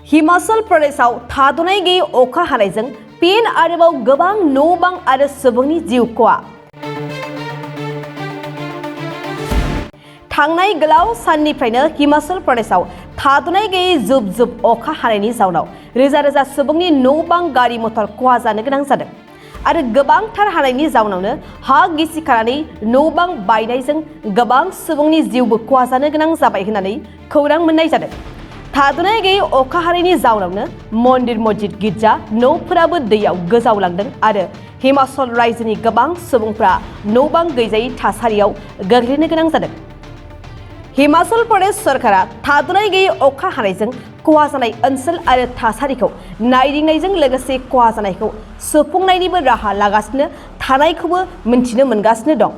हिमाचल प्रदेशआव थाद'नाय गैयै अखा हानायजों फिन आरोबाव गोबां न' बां आरो सुबुंनि जिउ खहा। थांनाय गोलाव साननिफ्रायनो हिमाचल प्रदेशआव थाद'नाय गैयै जुब जुब अखा हानायनि जाउनाव रोजा रोजा सुबुंनि न' बां गारि मटर खहा जानो गोनां जादों आरो गोबांथार हानायनि जाउनावनो हा गिसिखानानै न' बां बायनायजों गोबां सुबुंनि जिउबो खहा जानो गोनां जाबाय होननानै खौरां मोननाय जादों। थाद'नाय गैयै अखा हानायनि जाउनावनो मन्दिर मस्जिद गिर्जा न'फोराबो दैयाव गोजावलांदों आरो हिमाचल रायजोनि गोबां सुबुंफ्रा न' बां गैजायै थासारियाव गोग्लैनो गोनां जादों। हिमाचल प्रदेश सरकारा थाद'नाय गैयै अखा हानायजों खहा जानाय ओनसोल आरो थासारिखौ नायदिंनायजों लोगोसे खहा जानायखौ सुफुंनायनिबो राहा लागासिनो थानायखौबो मिन्थिनो मोनगासिनो दं।